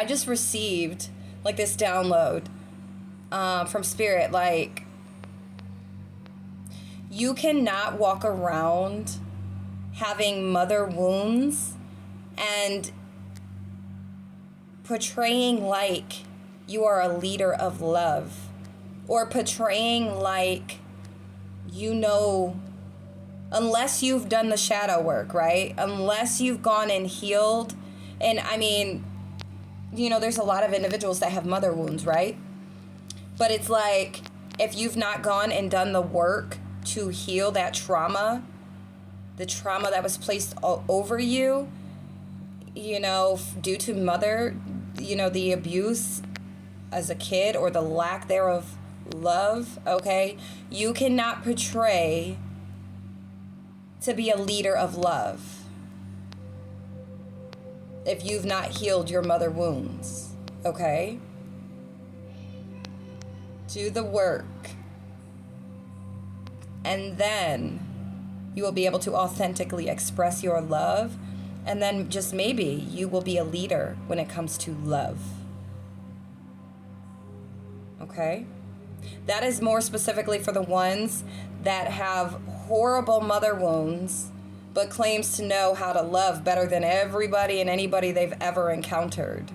I just received like this download from Spirit. Like, you cannot walk around having mother wounds and portraying like you are a leader of love, or portraying like, you know, unless you've done the shadow work, right? Unless you've gone and healed. And I mean, you know, there's a lot of individuals that have mother wounds, right? But it's like, if you've not gone and done the work to heal that trauma, the trauma that was placed over you, you know, due to mother, you know, the abuse as a kid or the lack thereof love, okay? You cannot portray to be a leader of love if you've not healed your mother wounds, okay? Do the work, and then you will be able to authentically express your love, and then just maybe you will be a leader when it comes to love, okay? That is more specifically for the ones that have horrible mother wounds, but claims to know how to love better than everybody and anybody they've ever encountered.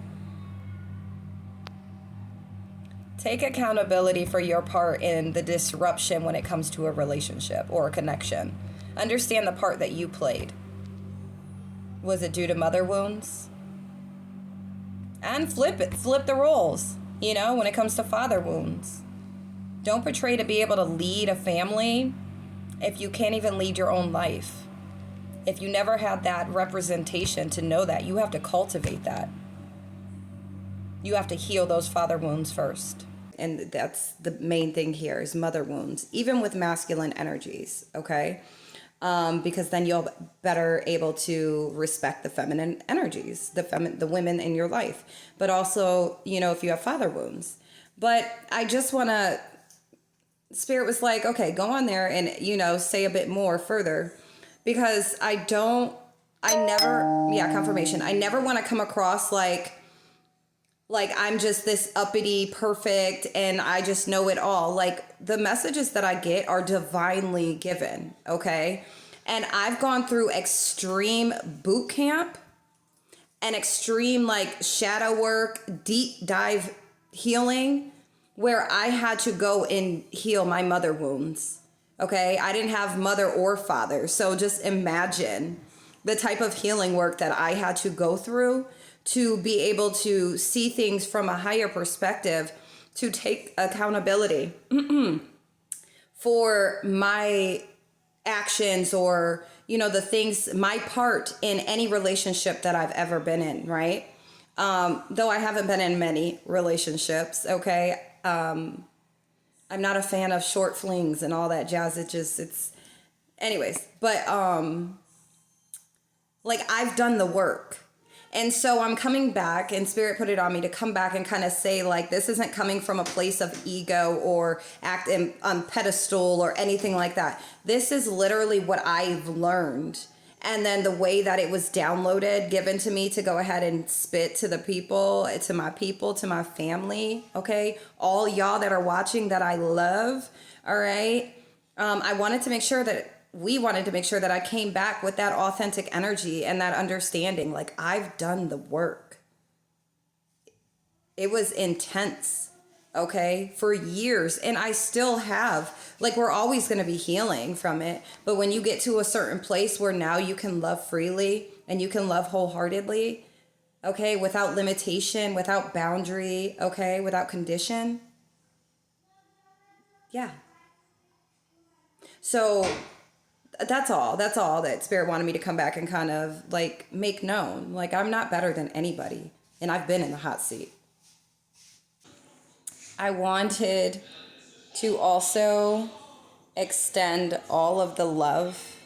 Take accountability for your part in the disruption when it comes to a relationship or a connection. Understand the part that you played. Was it due to mother wounds? And flip it. Flip the roles, you know, when it comes to father wounds. Don't portray to be able to lead a family if you can't even lead your own life. If you never had that representation to know that, you have to cultivate that. You have to heal those father wounds first. And that's the main thing here, is mother wounds, even with masculine energies, okay? Because then you'll better able to respect the feminine energies, the women in your life. But also, you know, if you have father wounds. But I just want to, Spirit was like, okay, go on there and, you know, say a bit more further. Because confirmation. I never want to come across like I'm just this uppity, perfect, and I just know it all. Like, the messages that I get are divinely given, okay? And I've gone through extreme boot camp and extreme, like, shadow work, deep dive healing, where I had to go and heal my mother wounds, okay? I didn't have mother or father, so just imagine the type of healing work that I had to go through to be able to see things from a higher perspective, to take accountability for my actions, or, you know, the things, my part in any relationship that I've ever been in, right? Though I haven't been in many relationships, okay? I'm not a fan of short flings and all that jazz. Anyways, but, like, I've done the work. And so I'm coming back, and Spirit put it on me to come back and kind of say, like, this isn't coming from a place of ego or act on pedestal or anything like that. This is literally what I've learned. And then the way that it was downloaded, given to me to go ahead and spit to the people, to my family, okay? All y'all that are watching that I love, all right? We wanted to make sure that I came back with that authentic energy and that understanding. Like, I've done the work. It was intense, okay, for years. And I still have. Like, we're always going to be healing from it. But when you get to a certain place where now you can love freely and you can love wholeheartedly, okay, without limitation, without boundary, okay, without condition. Yeah. So that's all that Spirit wanted me to come back and kind of, like, make known. Like, I'm not better than anybody, and I've been in the hot seat. I wanted to also extend all of the love,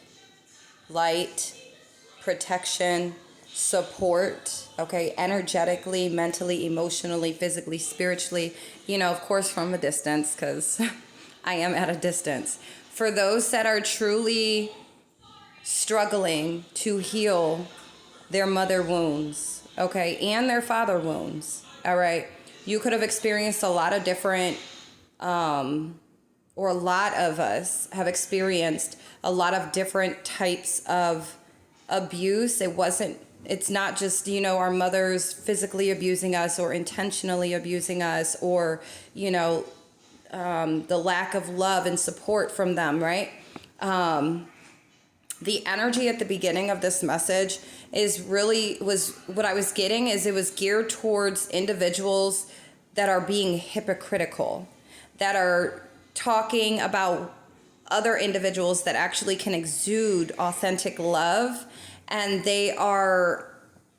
light, protection, support, okay, energetically, mentally, emotionally, physically, spiritually, you know, of course, from a distance, because I am at a distance. For those that are truly struggling to heal their mother wounds, okay, and their father wounds, all right? You could have experienced a lot of different, or a lot of us have experienced a lot of different types of abuse. It's not just, our mothers physically abusing us or intentionally abusing us, or, the lack of love and support from them, right? The energy at the beginning of this message was what I was getting is it was geared towards individuals that are being hypocritical, that are talking about other individuals that actually can exude authentic love, and they are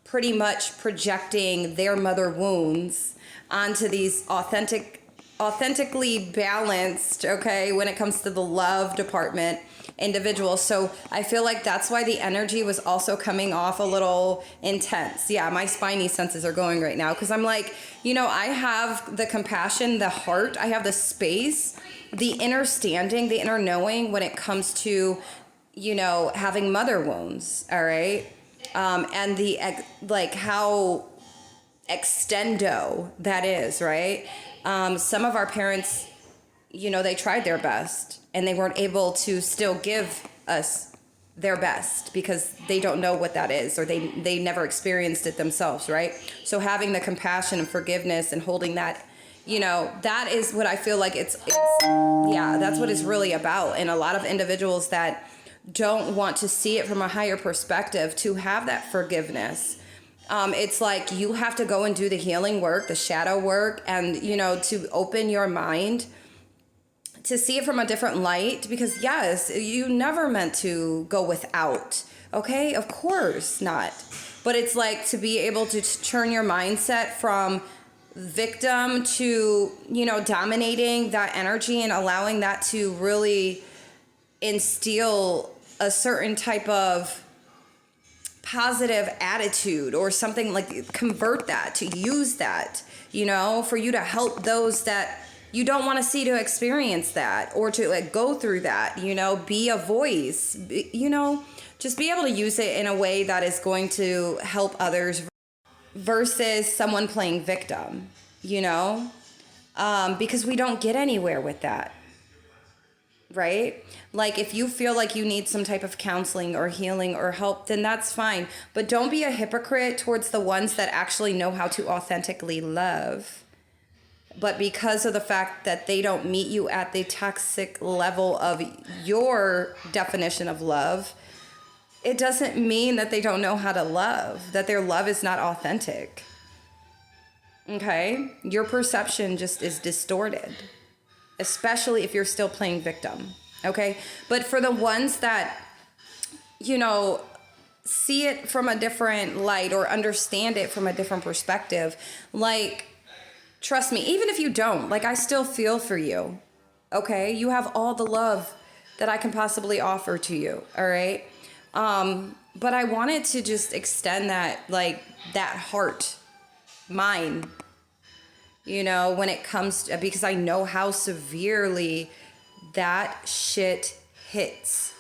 pretty much projecting their mother wounds onto these authentically balanced, okay, when it comes to the love department, individuals. So I feel like that's why the energy was also coming off a little intense. Yeah, my spiny senses are going right now because I'm like, I have the compassion, the heart, I have the space, the inner standing, the inner knowing when it comes to, having mother wounds, all right? And the, like, how extendo that is, right? Some of our parents, they tried their best and they weren't able to still give us their best because they don't know what that is, or they never experienced it themselves, right? So having the compassion and forgiveness and holding that, that is what I feel like that's what it's really about. And a lot of individuals that don't want to see it from a higher perspective, to have that forgiveness. It's like you have to go and do the healing work, the shadow work, and, to open your mind to see it from a different light, because yes, you never meant to go without, okay? Of course not. But it's like to be able to turn your mindset from victim to, dominating that energy and allowing that to really instill a certain type of positive attitude or something, like convert that to use that, for you to help those that you don't want to see to experience that or to go through that, be a voice, just be able to use it in a way that is going to help others versus someone playing victim, because we don't get anywhere with that. Right? Like if you feel like you need some type of counseling or healing or help, then that's fine. But don't be a hypocrite towards the ones that actually know how to authentically love. But because of the fact that they don't meet you at the toxic level of your definition of love, it doesn't mean that they don't know how to love, that their love is not authentic. Okay? Your perception just is distorted, especially if you're still playing victim, okay? But for the ones that, see it from a different light or understand it from a different perspective, like, trust me, even if you don't, like, I still feel for you, okay? You have all the love that I can possibly offer to you, all right? But I wanted to just extend that, like, that heart, mine, when it comes to, because I know how severely that shit hits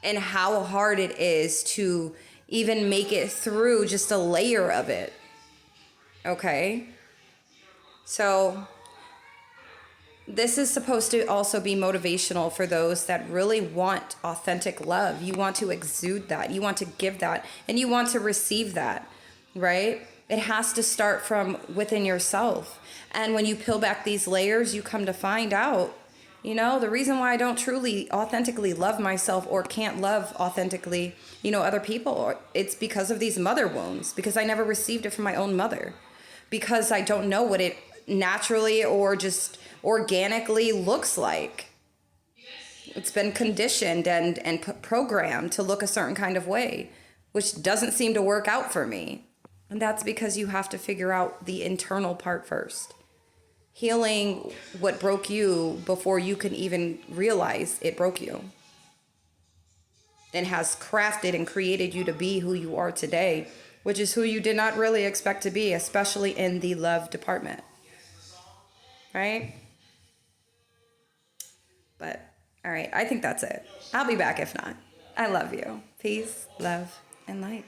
and how hard it is to even make it through just a layer of it. Okay? So this is supposed to also be motivational for those that really want authentic love. You want to exude that. You want to give that. And you want to receive that, right? It has to start from within yourself. And when you peel back these layers, you come to find out, the reason why I don't truly authentically love myself or can't love authentically, other people, it's because of these mother wounds, because I never received it from my own mother, because I don't know what it naturally or just organically looks like. It's been conditioned and programmed to look a certain kind of way, which doesn't seem to work out for me. And that's because you have to figure out the internal part first. Healing what broke you before you can even realize it broke you, and has crafted and created you to be who you are today, which is who you did not really expect to be, especially in the love department. Right? But, all right, I think that's it. I'll be back if not. I love you. Peace, love, and light.